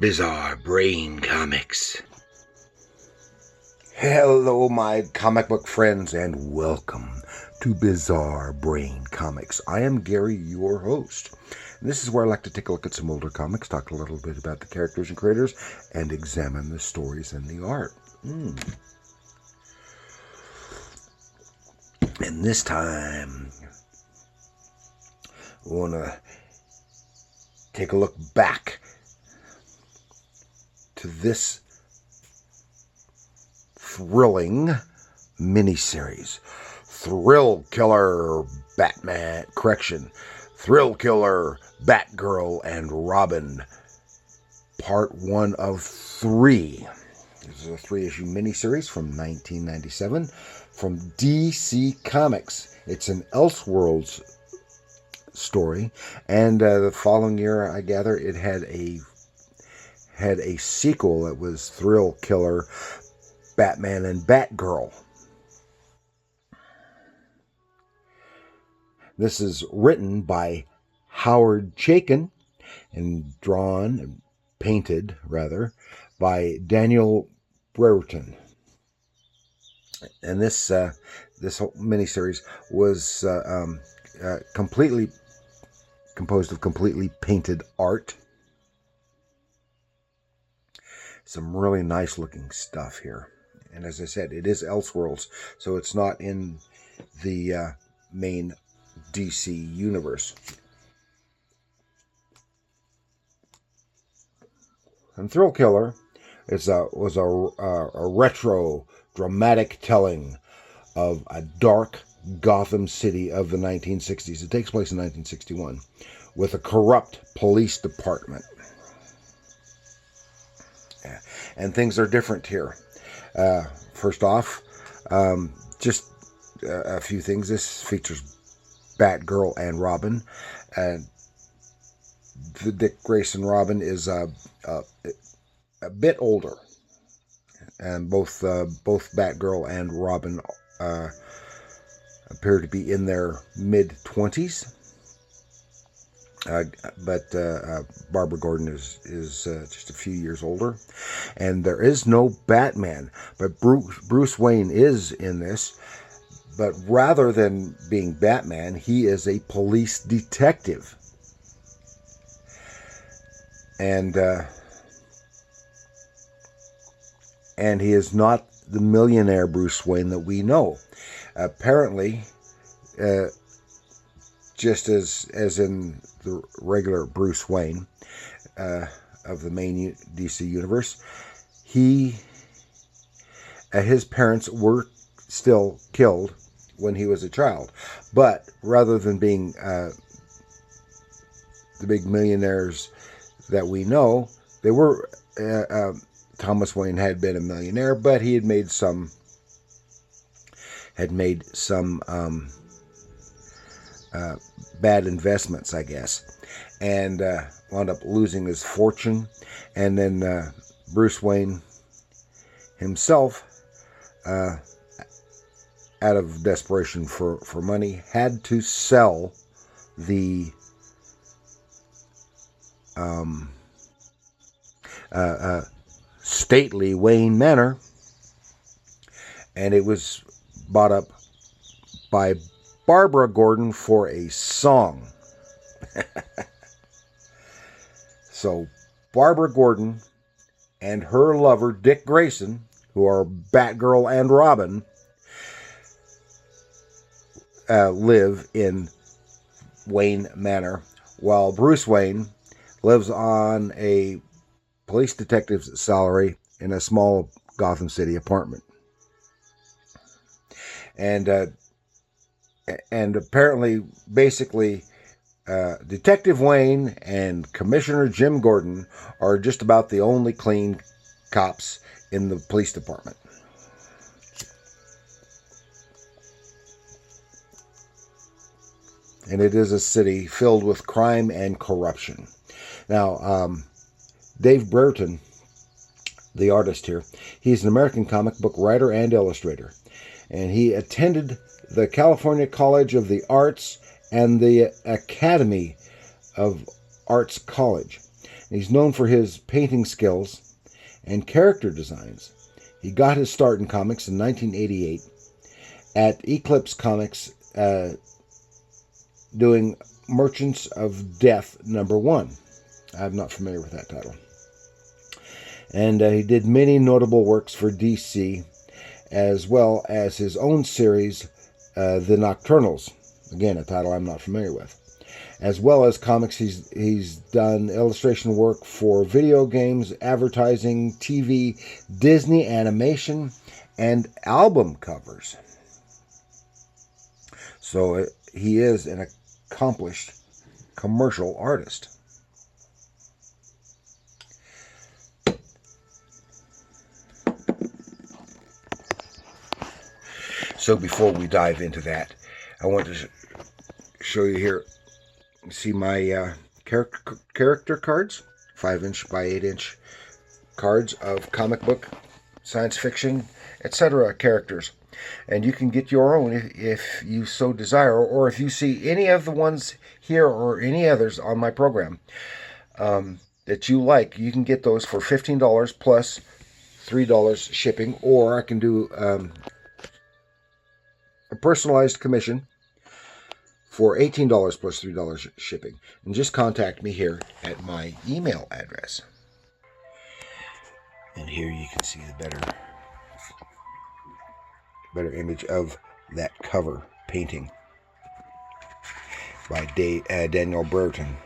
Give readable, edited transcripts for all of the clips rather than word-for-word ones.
Bizarre Brain Comics. Hello, my comic book friends, and welcome to Bizarre Brain Comics. I am Gary, your host. And this is where I like to take a look at some older comics, talk a little bit about the characters and creators, and examine the stories and the art. And this time, we want to take a look back to this thrilling miniseries, Thrillkiller Thrillkiller, Batgirl and Robin, part 1 of 3. This is a 3-issue miniseries from 1997 from DC Comics. It's an Elseworlds story, and the following year, I gather, it had a sequel that was Thrillkiller, Batman and Batgirl. This is written by Howard Chaykin and drawn and painted, rather, by Daniel Brereton. And this whole miniseries was completely composed of completely painted art. Some really nice looking stuff here. And as I said, it is Elseworlds, so it's not in the main DC universe. And Thrillkiller was a retro dramatic telling of a dark Gotham City of the 1960s. It takes place in 1961 with a corrupt police department. And things are different here. First off, just a few things. This features Batgirl and Robin. The Dick Grayson Robin is a bit older, and both Batgirl and Robin appear to be in their mid-20s. But Barbara Gordon is just a few years older. And there is no Batman, but Bruce Wayne is in this. But rather than being Batman, he is a police detective. And he is not the millionaire Bruce Wayne that we know. Apparently, just as in the regular Bruce Wayne of the main DC universe, his parents were still killed when he was a child. But rather than being the big millionaires that we know, they were Thomas Wayne had been a millionaire, but he had made some bad investments, I guess, and wound up losing his fortune. And then Bruce Wayne himself, out of desperation for money, had to sell the stately Wayne Manor, and it was bought up by Barbara Gordon for a song. So Barbara Gordon and her lover Dick Grayson, who are Batgirl and Robin, live in Wayne Manor, while Bruce Wayne lives on a police detective's salary in a small Gotham City apartment. And apparently, basically, Detective Wayne and Commissioner Jim Gordon are just about the only clean cops in the police department. And it is a city filled with crime and corruption. Now, Dave Brereton, the artist here, he's an American comic book writer and illustrator. And he attended the California College of the Arts and the Academy of Arts College. He's known for his painting skills and character designs. He got his start in comics in 1988 at Eclipse Comics, doing Merchants of Death #1. I'm not familiar with that title. And he did many notable works for DC, as well as his own series, The Nocturnals. Again, a title I'm not familiar with. As well as comics, he's done illustration work for video games, advertising, TV, Disney animation, and album covers. So he is an accomplished commercial artist. So before we dive into that, I want to show you here. See my character cards, 5-inch by 8-inch cards of comic book, science fiction, etc. characters. And you can get your own if you so desire, or if you see any of the ones here or any others on my program that you like, you can get those for $15 plus $3 shipping, or I can do a personalized commission for $18 plus $3 shipping. And just contact me here at my email address. And here you can see the better image of that cover painting by Daniel Brereton.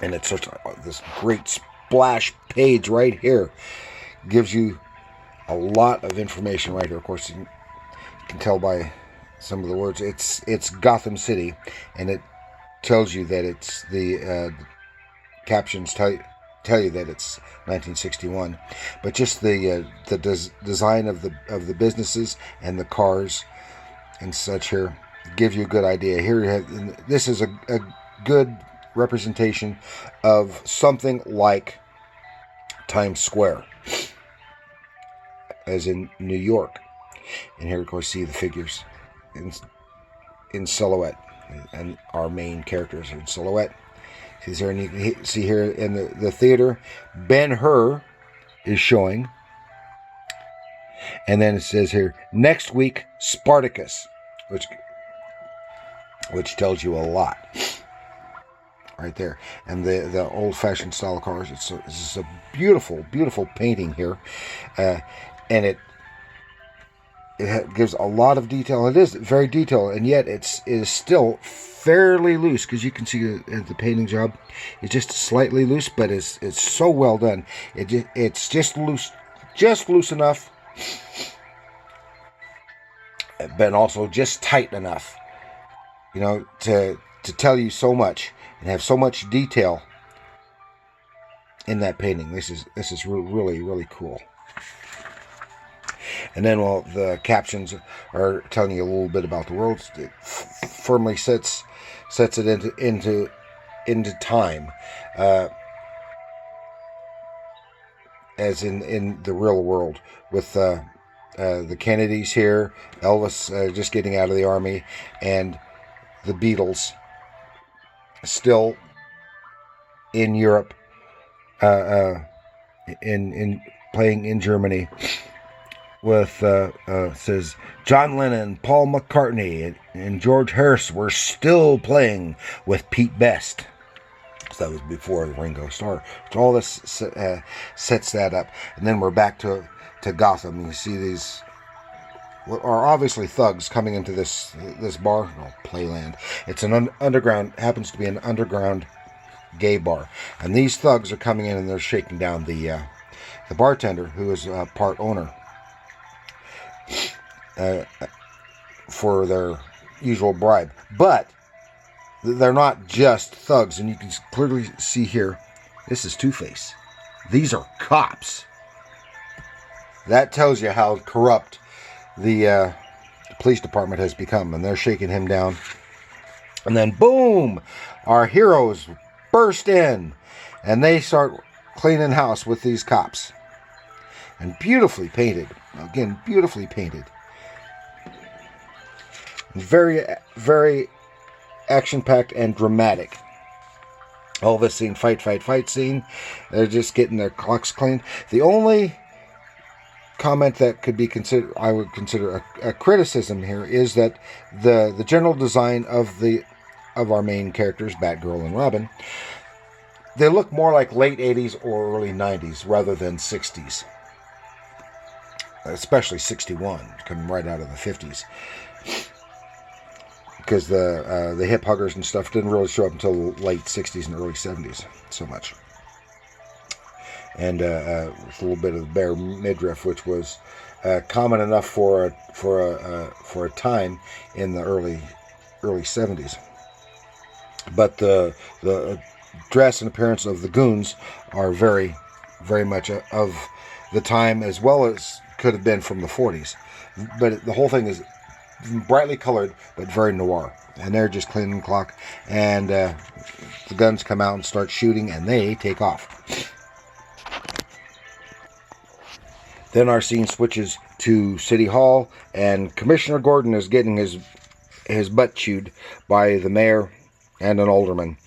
And it's such this great splash page right here. Gives you a lot of information right here. Of course, you can tell by some of the words. It's Gotham City, and it tells you that it's the captions tell you that it's 1961. But just the design of the businesses and the cars and such here give you a good idea. Here you have, this is a good representation of something like Times Square, as in New York. And here, of course, see the figures in silhouette, and our main characters are in silhouette. See here, and you can see here in the theater, Ben-Hur is showing, and then it says here next week Spartacus, which tells you a lot right there. And the old-fashioned style of cars. This is a beautiful, beautiful painting here, and it gives a lot of detail. It is very detailed, and yet it is still fairly loose, because you can see the painting job is just slightly loose, but it's so well done. It's just loose enough, but also just tight enough, to tell you so much and have so much detail in that painting. This is really, really cool. And then, well, the captions are telling you a little bit about the world. It firmly sets it into time, as in the real world, with the Kennedys here, Elvis just getting out of the army, and the Beatles still in Europe, in playing in Germany. With says John Lennon, Paul McCartney, and George Harrison were still playing with Pete Best. So that was before the Ringo Starr. So all this sets that up, and then we're back to Gotham. You see these are obviously thugs coming into this bar, Playland. It's an underground, happens to be an underground gay bar, and these thugs are coming in and they're shaking down the bartender, who is part owner, for their usual bribe. But they're not just thugs, and you can clearly see here, this is Two-Face. These are cops. That tells you how corrupt the police department has become, and they're shaking him down. And then boom, our heroes burst in, and they start cleaning house with these cops. And beautifully painted. Again, beautifully painted. Very, very action-packed and dramatic. All this scene, fight scene. They're just getting their clocks cleaned. The only comment that could be considered, I would consider a criticism here, is that the general design of our main characters, Batgirl and Robin, they look more like late 80s or early 90s rather than 60s. Especially 61, coming right out of the 50s. Because the hip huggers and stuff didn't really show up until late 60s and early 70s so much. And with a little bit of the bare midriff, which was common enough for a time in the early 70s. But the dress and appearance of the goons are very, very much of the time, as well as could have been from the 40s. But the whole thing is brightly colored, but very noir. And they're just cleaning the clock, and the guns come out and start shooting, and they take off. Then our scene switches to City Hall, and Commissioner Gordon is getting his butt chewed by the mayor and an alderman.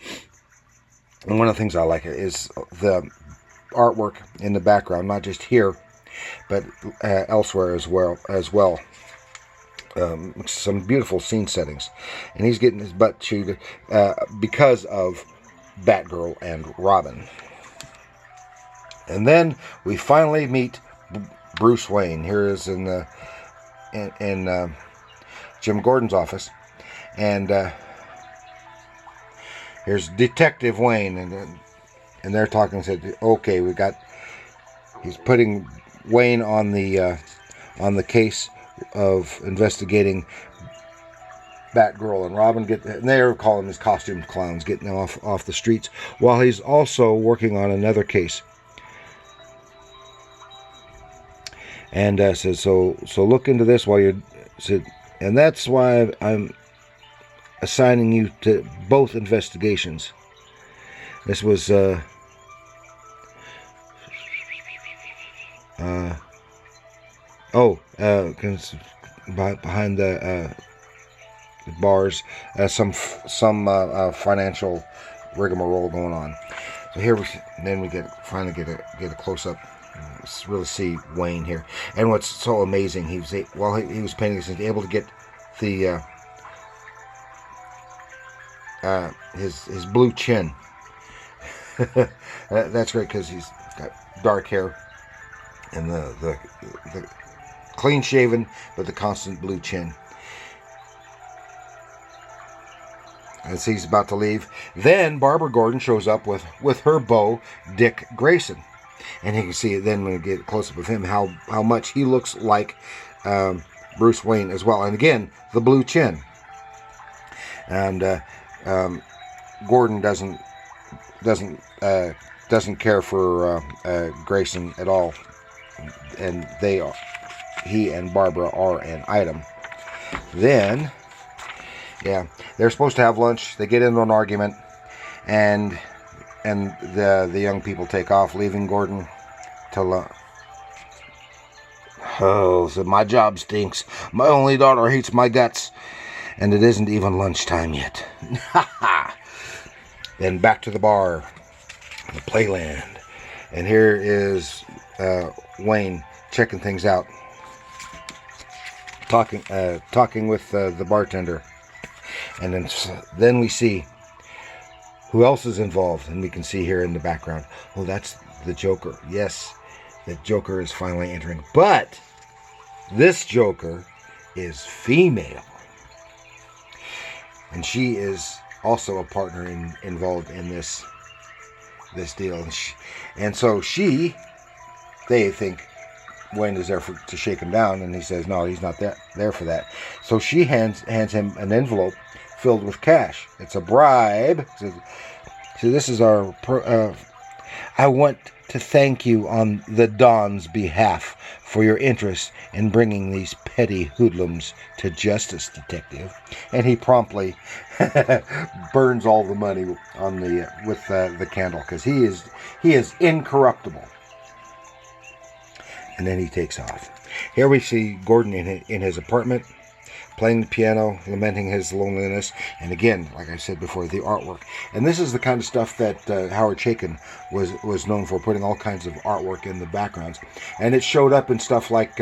And one of the things I like is the artwork in the background, not just here, but elsewhere as well. Some beautiful scene settings. And he's getting his butt chewed because of Batgirl and Robin. And then we finally meet Bruce Wayne. Here is in Jim Gordon's office, and here's Detective Wayne, and they're talking. And said, "Okay, he's putting Wayne on the case of investigating Batgirl and Robin." And they're calling his costumed clowns, getting them off the streets, while he's also working on another case. And says, so look into this while you're, and that's why I'm assigning you to both investigations. This was behind the bars, some financial rigmarole going on. So here we finally get a close up. Let's really see Wayne here. And what's so amazing, while he was painting this, he was able to get the his blue chin. That's great, because he's got dark hair and the clean shaven but the constant blue chin. As he's about to leave, then Barbara Gordon shows up with her beau, Dick Grayson. And you can see then when we get a close-up of him how much he looks like Bruce Wayne as well. And again, the blue chin. And Gordon doesn't care for Grayson at all. And he and Barbara are an item. Then, yeah, they're supposed to have lunch. They get into an argument, and the young people take off, leaving Gordon to so my job stinks. My only daughter hates my guts, and it isn't even lunchtime yet. Then back to the bar, the Playland, and here is Wayne checking things out, talking with the bartender, and then we see who else is involved, and we can see here in the background. Oh, that's the Joker. Yes, the Joker is finally entering. But this Joker is female. And she is also a partner involved in this deal. And so they think Wayne is there to shake him down, and he says, no, he's not there for that. So she hands him an envelope filled with cash. It's a bribe. So this is our... I want to thank you on the Don's behalf for your interest in bringing these petty hoodlums to justice, detective. And he promptly burns all the money with the candle, because he is incorruptible. And then he takes off. Here we see Gordon in his apartment, playing the piano, lamenting his loneliness, and again, like I said before, the artwork. And this is the kind of stuff that Howard Chaykin was known for, putting all kinds of artwork in the backgrounds. And it showed up in stuff like,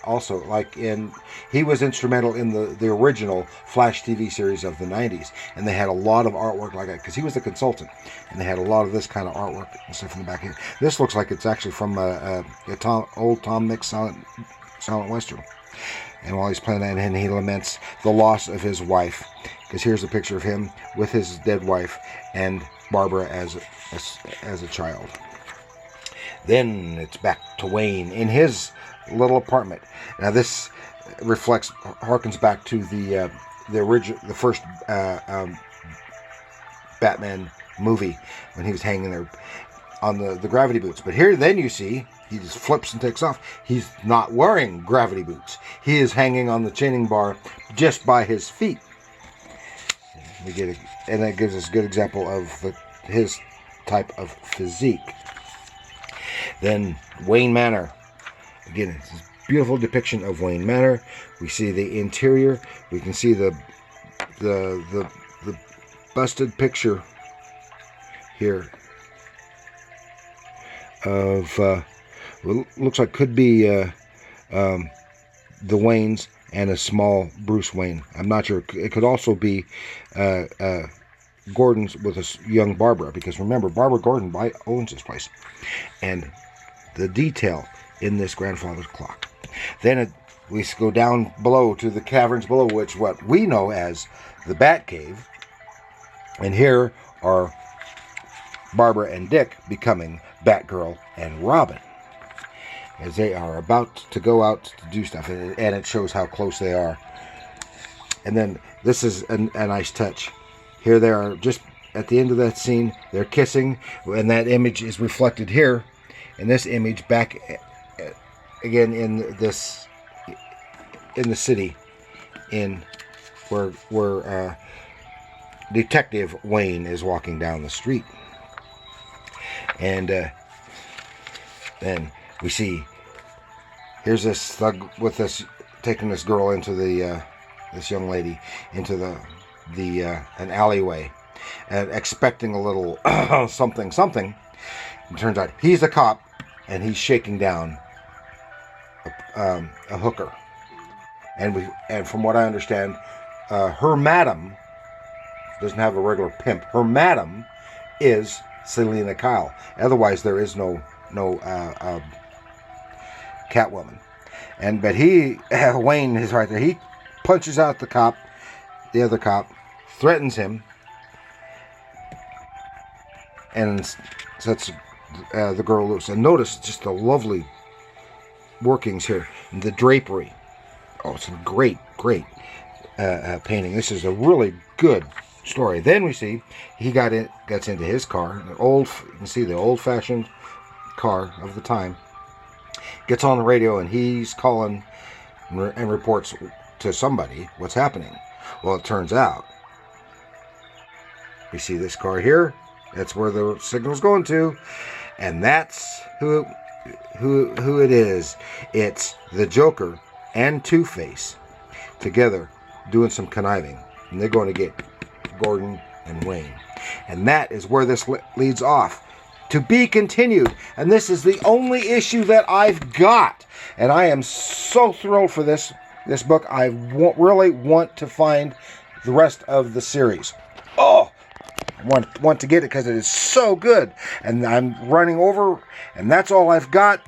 also, like he was instrumental in the original Flash TV series of the 90s, and they had a lot of artwork like that, because he was the consultant, and they had a lot of this kind of artwork and stuff in the back here. This looks like it's actually from old Tom Mix silent Western. And while he's playing that, and he laments the loss of his wife, because here's a picture of him with his dead wife and Barbara as a child. Then it's back to Wayne in his little apartment. Now this harkens back to the first Batman movie, when he was hanging there on the gravity boots. But here, then you see, he just flips and takes off. He's not wearing gravity boots. He is hanging on the chaining bar just by his feet. And that gives us a good example of his type of physique. Then Wayne Manor. Again, it's a beautiful depiction of Wayne Manor. We see the interior. We can see the busted picture here of what looks like could be the Waynes and a small Bruce Wayne. I'm not sure. It could also be Gordon's with a young Barbara, because remember, Barbara Gordon owns this place. And the detail in this grandfather's clock. Then we go down below to the caverns below, which what we know as the Batcave. And here are Barbara and Dick becoming Batgirl and Robin, as they are about to go out to do stuff, and it shows how close they are. And then this is a nice touch. Here they are, just at the end of that scene, they're kissing, and that image is reflected here, in this image, back again in the city, in where Detective Wayne is walking down the street. And then we see, here's this thug with this, taking this girl into this young lady into an alleyway, and expecting a little something. It turns out he's a cop, and he's shaking down a hooker. And from what I understand, her madam doesn't have a regular pimp. Her madam is Selena Kyle. Otherwise, there is no Catwoman. But Wayne is right there. He punches out the other cop, threatens him, and sets the girl loose. And notice just the lovely workings here, and the drapery. Oh, it's a great painting. This is a really good story. Then we see he gets into his car, you can see the old-fashioned car of the time. Gets on the radio, and he's calling and reports to somebody what's happening. Well, it turns out, we see this car here. That's where the signal's going to, and that's who it is. It's the Joker and Two-Face together doing some conniving, and they're going to get Gordon and Wayne. And that is where this leads off. To be continued. And this is the only issue that I've got. And I am so thrilled for this book. I really want to find the rest of the series. Oh, I want to get it because it is so good. And I'm running over, and that's all I've got.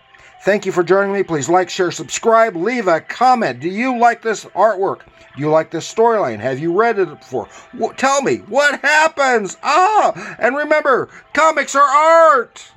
Thank you for joining me. Please like, share, subscribe, leave a comment. Do you like this artwork? Do you like this storyline? Have you read it before? Tell me, what happens? And remember, comics are art!